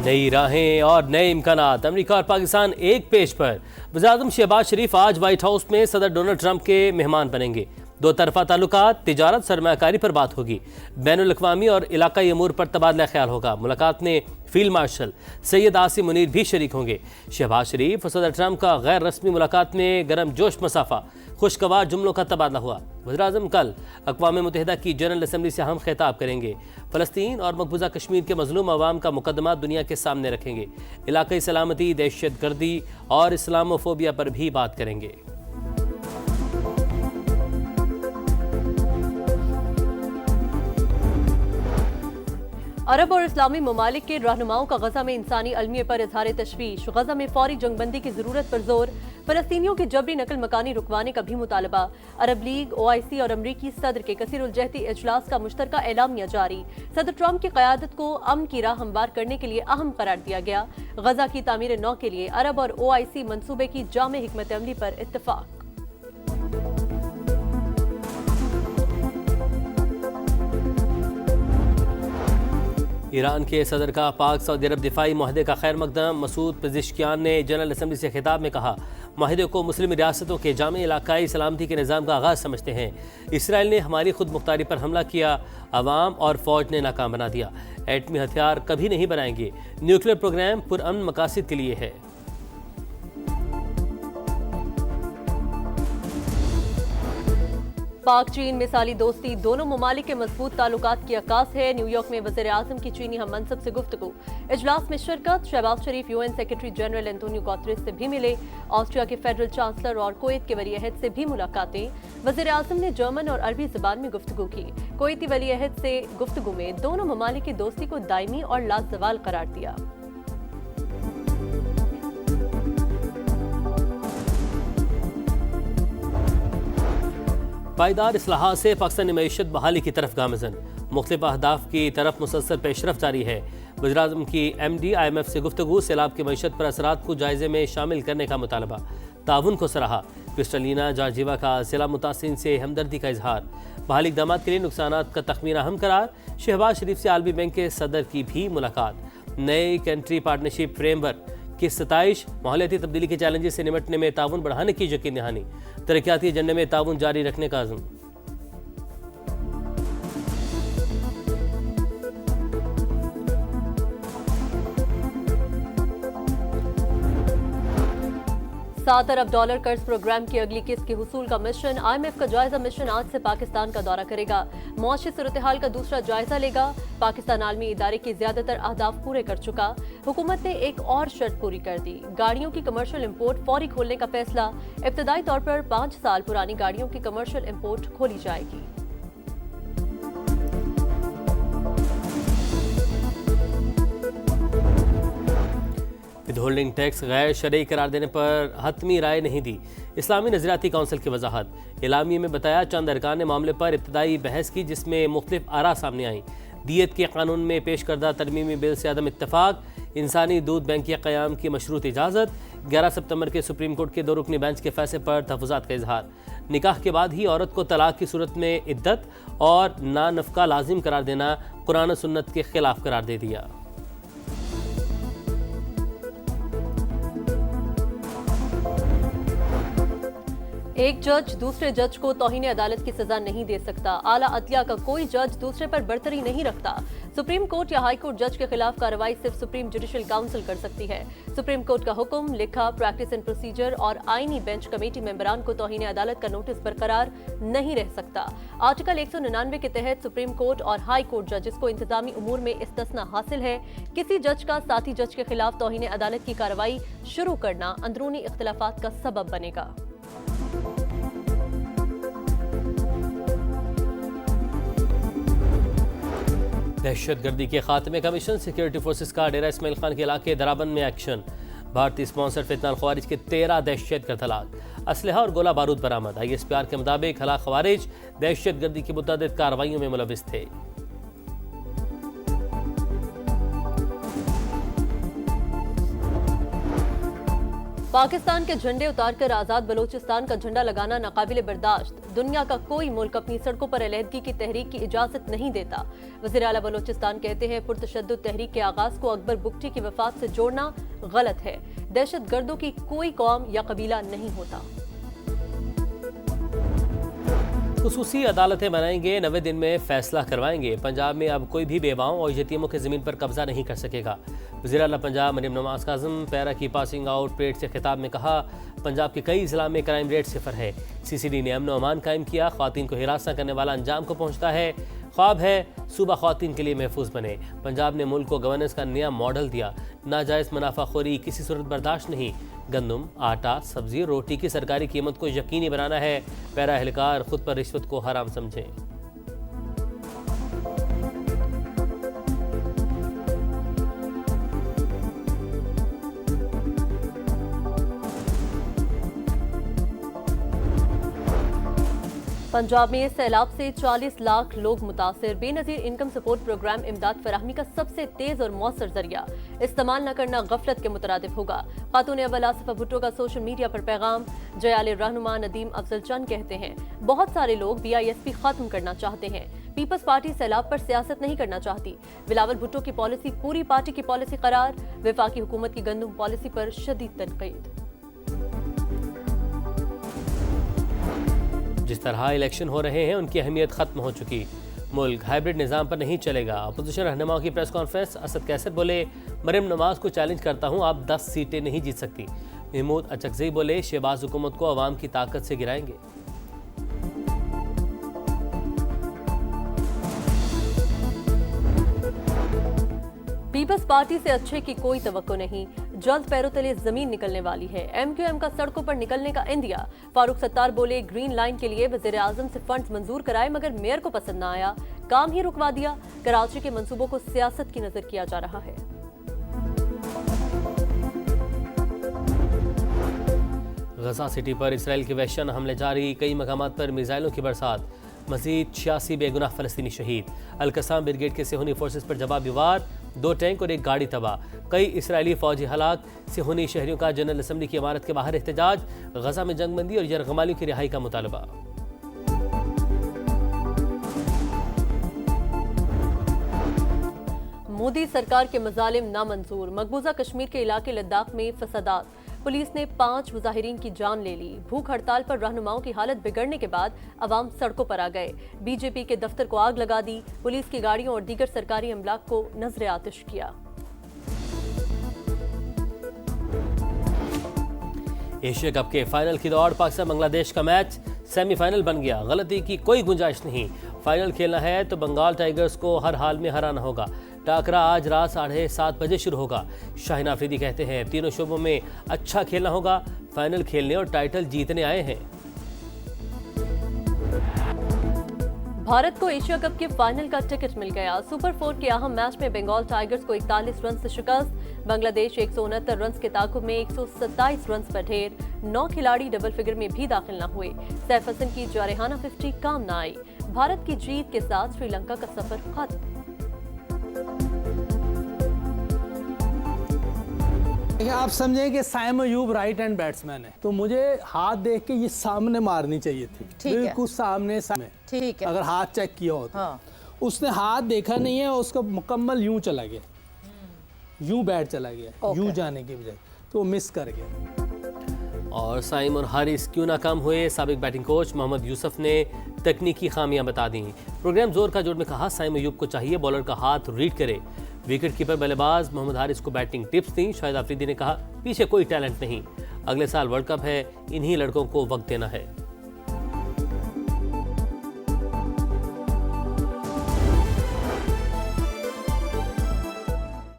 नई राहें और नए इम्कानात, अमेरिका और पाकिस्तान एक पेज पर। वज़ीर-ए-आज़म शहबाज शरीफ आज व्हाइट हाउस में सदर डोनाल्ड ट्रंप के मेहमान बनेंगे। दो तरफा ताल्लुकात, तिजारत, सरमायाकारी पर बात होगी। बैनुल-अक़वामी और इलाकाई अमूर पर तबादला ख्याल होगा। मुलाकात में फील्ड मार्शल सैयद आसिम मुनीर भी शरीक होंगे। शहबाज शरीफ और सदर ट्रंप का गैर रस्मी मुलाकात में गर्म जोश मसाफा, खुशगवार जुमलों का तबादला हुआ। वज़ीर-ए-आज़म कल अक़वाम मुत्तहिदा की जनरल असम्बली से अहम खिताब करेंगे। फ़लस्तीन और मकबूजा कश्मीर के मज़लूम अवाम का मुकदमा दुनिया के सामने रखेंगे। इलाकाई सलामती, दहशत गर्दी और इस्लामोफोबिया पर भी बात करेंगे। अरब और इस्लामी ममालिक के रहनुमाओं का गजा में इंसानी अलमिये पर इजहार तशवीश। गजा में फौरी जंगबंदी की जरूरत पर जोर। फलस्तीनियों की जबरी नकल मकानी रुकवाने का भी मुतालबा। अरब लीग, OIC और अमरीकी सदर के कसीरुल-जहती इजलास का मुश्तरका एलामिया जारी। सदर ट्रंप की क़यादत को अमन की राह हमवार करने के लिए अहम करार दिया गया। गजा की तामीर नौ के लिए अरब और OIC मंसूबे की जामे हिकमत अमली पर इत्तफाक। ईरान के सदर का पाक सऊदी अरब दिफाई माहदे का खैर मकदम। मसूद पेज़ेश्कियान ने जनरल असम्बली से खिताब में कहा, माहदे को मुस्लिम रियासतों के जामे इलाकाई सलामती के निज़ाम का आगाज़ समझते हैं। इसराइल ने हमारी खुद मुख्तारी पर हमला किया, अवाम और फ़ौज ने नाकाम बना दिया। एटमी हथियार कभी नहीं बनाएंगे। न्यूक्लियर प्रोग्राम पुरअमन मकासद के लिए है। पाक चीन मिसाली दोस्ती दोनों ममालिक के मजबूत ताल्लुकात की अक्कास है। न्यूयॉर्क में वज़ीर-ए-आज़म की चीनी हम मनसब से गुफ्तगू। इजलास में शिरकत। शहबाज शरीफ UN secretary general Antonio Guterres से भी मिले। ऑस्ट्रिया के फेडरल चांसलर और कुवैत के वली-अहद से भी मुलाकातें। वज़ीर-ए-आज़म ने जर्मन और अरबी ज़बान में गुफ्तगू की। कुवैती वली-अहद से गुफ्तगू में दोनों ममालिक की दोस्ती को दायमी और लाज़वाल करार दिया। पायदार इस्लाहात से पाकिस्तानी मईशत बहाली की तरफ गामज़न। मुख्तलिफ अहदाफ की तरफ मुसलसल पेशरफ जारी है। वज़ीर-ए-आज़म की MD IMF से गुफ्तगू। सैलाब की मईशत पर असरात को जायजे में शामिल करने का मुतालबा। ताउन को सराहा। क्रिस्टलिना जॉर्जिवा का ज़िला मुतासिरीन से हमदर्दी का इजहार। बहाली इक़दाम के लिए नुकसानात का तखमीना हम करार। शहबाज शरीफ से आलमी बैंक के सदर की भी मुलाकात। नए कंट्री पार्टनरशिप फ्रेमवर्क की सताइश। माहौलियाती तब्दीली के चैलेंजेस से निपटने में ताउन बढ़ाने की यकीन दहानी। तरक्याती एजेंडे में ताउन जारी रखने का अज़्म। $7 अरब कर्ज प्रोग्राम की अगली किस्त के हुसूल का मिशन। IMF का जायजा मिशन आज से पाकिस्तान का दौरा करेगा। मुआशी सूरत-ए-हाल का दूसरा जायजा लेगा। पाकिस्तान आलमी इदारे के ज्यादातर अहदाफ पूरे कर चुका। हुकूमत ने एक और शर्त पूरी कर दी। गाड़ियों की कमर्शियल इंपोर्ट फौरी खोलने का फैसला। इब्तदाई तौर पर 5 साल पुरानी गाड़ियों की कमर्शियल इंपोर्ट खोली जाएगी। विदहोल्डिंग टैक्स गैर शरई करार देने पर हतमी राय नहीं दी। इस्लामी नज़रियाती काउंसिल की वजाहत। एलामिये में बताया, चंद अरकान ने मामले पर इब्तदाई बहस की जिसमें मुख्तलिफ आरा सामने आई। दियत के कानून में पेश करदा तरमीमी बिल से अदम इत्तफाक। इंसानी दूध बैंक के क़याम की मशरूत इजाज़त। 11 सितंबर के सुप्रीम कोर्ट के 2 रुकनी बेंच के फैसले पर तहफ़्फ़ुज़ात का इजहार। निकाह के बाद ही औरत को तलाक की सूरत में इद्दत और ना नफ़का लाजिम करार देना कुरान सुन्नत के खिलाफ करार दे दिया। एक जज दूसरे जज को तौहीन अदालत की सजा नहीं दे सकता। आला अदलिया का कोई जज दूसरे पर बरतरी नहीं रखता। सुप्रीम कोर्ट या हाई कोर्ट जज के खिलाफ कार्रवाई सिर्फ सुप्रीम जुडिशल काउंसिल कर सकती है। सुप्रीम कोर्ट का हुक्म, लिखा, प्रैक्टिस एंड प्रोसीजर और आईनी बेंच कमेटी मेंबरान को तौहीन अदालत का नोटिस बरकरार नहीं रह सकता। आर्टिकल 199 के तहत सुप्रीम कोर्ट और हाई कोर्ट जजेस को इंतजामी उमूर में इस्तिस्ना हासिल है। किसी जज का साथी जज के खिलाफ तौहीन अदालत की कार्रवाई शुरू करना अंदरूनी इख्तिलाफात का सबब बनेगा। दहशतगर्दी के खात्मे का मिशन। सिक्योरिटी फोर्सेस का डेरा इस्माइल खान के इलाके दराबंद में एक्शन। भारतीय स्पॉन्सर फितनाल खवारिज के 13 दहशतगर्द हलाक। असलहा और गोला बारूद बरामद। ISPR के मुताबिक हलाक खवारिज दहशतगर्दी की मुतअद्दिद कार्रवाइयों में मुलविस थे। पाकिस्तान के झंडे उतारकर आजाद बलोचिस्तान का झंडा लगाना नाकाबिले बर्दाश्त। दुनिया का कोई मुल्क अपनी सड़कों पर अलहदगी की तहरीक की इजाजत नहीं देता। वज़ीर आला बलोचिस्तान कहते हैं पुरतशद्दुद तहरीक के आगाज को अकबर बुगटी की वफात से जोड़ना गलत है। दहशत गर्दों की कोई कौम या कबीला नहीं होता। खुसूसी अदालतें बनाएंगे, 90 दिन में फैसला करवाएंगे। पंजाब में अब कोई भी बेवाओं और यतीमों की ज़मीन पर कब्जा नहीं कर सकेगा। वज़ीर आला पंजाब मरियम नवाज काज़िम पैरा की पासिंग आउट परेड से खिताब में कहा, पंजाब के कई ज़िला में क्राइम रेट सिफर है। CCD ने अमन व अमान कायम किया। ख्वातीन को हिरासत करने वाला अंजाम को पहुँचता है। ख्वाब है सूबा ख्वातीन के लिए महफूज बने। पंजाब ने मुल्क को गवर्नेंस का नया मॉडल दिया। नाजायज़ मुनाफाखोरी किसी सूरत बर्दाश्त नहीं। गंदम, आटा, सब्जी, रोटी की सरकारी कीमत को यकीनी बनाना है। पैरा एहलकार खुद पर रिश्वत को हराम समझें। पंजाब में सैलाब से 40 लाख लोग मुतासिर। बेनजीर इनकम सपोर्ट प्रोग्राम इमदाद फराहमी का सबसे तेज और मौसर जरिया। इस्तेमाल न करना गफलत के मुतरादिफ होगा। खातून अव्वल आसिफा भुट्टो का सोशल मीडिया पर पैगाम। जयाले रहनुमा नदीम अफजल चंद कहते हैं, बहुत सारे लोग BISP खत्म करना चाहते हैं। पीपल्स पार्टी सैलाब पर सियासत नहीं करना चाहती। बिलावल भुट्टो की पॉलिसी पूरी पार्टी की पॉलिसी करार। वफाकी हुकूमत की गंदम पॉलिसी पर शदीद तनकीद। जिस तरह इलेक्शन हो रहे हैं उनकी अहमियत खत्म हो चुकी। मुल्क हाइब्रिड निज़ाम पर नहीं चलेगा। अपोजिशन रहनुमाओं की प्रेस कॉन्फ्रेंस। असद कैसर बोले, मरियम नवाज को चैलेंज करता हूं, आप 10 सीटें नहीं जीत सकती। महमूद अचकज़ई बोले, शहबाज हुकूमत को अवाम की ताकत से गिराएंगे। पीपल्स पार्टी से अच्छे की कोई तवक्को नहीं। जल्द पैरों तले जमीन निकलने वाली है। MQM का सड़कों पर निकलने का इंदिया। फारूक सत्तार बोले, ग्रीन लाइन के लिए वज़ीर आज़म से फंड्स मंजूर कराए मगर मेयर को पसंद न आया, काम ही रुकवा दिया। कराची के मंसूबों को सियासत की नजर किया जा रहा है। गजा सिटी पर इसराइल के वहशियाना हमले जारी। कई मकामात पर मिसाइलों की बरसात। मजीद 86 बेगुनाह फलस्तीनी शहीद। अल-कसाम ब्रिगेड के सेहूनी फोर्सेस पर जवाबी वार। 2 टैंक और 1 गाड़ी तबाह। कई इसराइली फौजी हलाक। सेहूनी शहरियों का जनरल असम्बली की इमारत के बाहर एहतजाज। गजा में जंगबंदी और यरगमालियों की रिहाई का मुतालबा। मोदी सरकार के मजालिम नामंजूर। मकबूजा कश्मीर के इलाके लद्दाख में फसादात। पुलिस ने 5 मुजाहिरीन की जान ले ली। भूख हड़ताल पर रहनुमाओं की हालत बिगड़ने के बाद अवाम सड़कों पर आ गए। BJP के दफ्तर को आग लगा दी। पुलिस की गाड़ियों और दीगर सरकारी अमलाक को नजर आतिश किया। एशिया कप के फाइनल की दौड़। पाकिस्तान बांग्लादेश का मैच सेमीफाइनल बन गया। गलती की कोई गुंजाइश नहीं। फाइनल खेलना है तो बंगाल टाइगर्स को हर हाल में हराना होगा। टाकरा आज रात 7:30 बजे शुरू होगा। शाहीन आफरीदी कहते हैं, तीनों शोबों में अच्छा खेलना होगा। फाइनल खेलने और टाइटल जीतने आए हैं। भारत को एशिया कप के फाइनल का टिकट मिल गया। सुपर 4 के अहम मैच में बंगाल टाइगर्स को 41 रन से शिकस्त। बांग्लादेश 169 रन के ताकुब में 127 रन पर ढेर। 9 खिलाड़ी डबल फिगर में भी दाखिल न हुए। सैफ हसन की जारहाना 50 काम न आई। भारत की जीत के साथ श्रीलंका का सफर खत्म। आप समझें कि Saim Ayub right hand batsman है, तो मुझे हाथ देख के ये सामने मारनी चाहिए थी। बिल्कुल सामने ठीक है। अगर हाथ चेक किया हो तो हाँ। उसने हाथ देखा नहीं है, उसका मुकम्मल यूं चला गया, यूं बैट चला गया, यूं जाने की बजाय, तो वो मिस कर गया। और साइम और हारिस क्यों नाकाम हुए? साबिक बैटिंग कोच मोहम्मद यूसुफ ने तकनीकी खामियां बता दी। प्रोग्राम जोर का जोर में कहा, साइम अयूब को चाहिए बॉलर का हाथ रीड करे। विकेट कीपर बल्लेबाज मोहम्मद हारिस को बैटिंग टिप्स दी। शाहिद आफरीदी ने कहा, पीछे कोई टैलेंट नहीं, अगले साल वर्ल्ड कप है, इन्हीं लड़कों को वक्त देना है।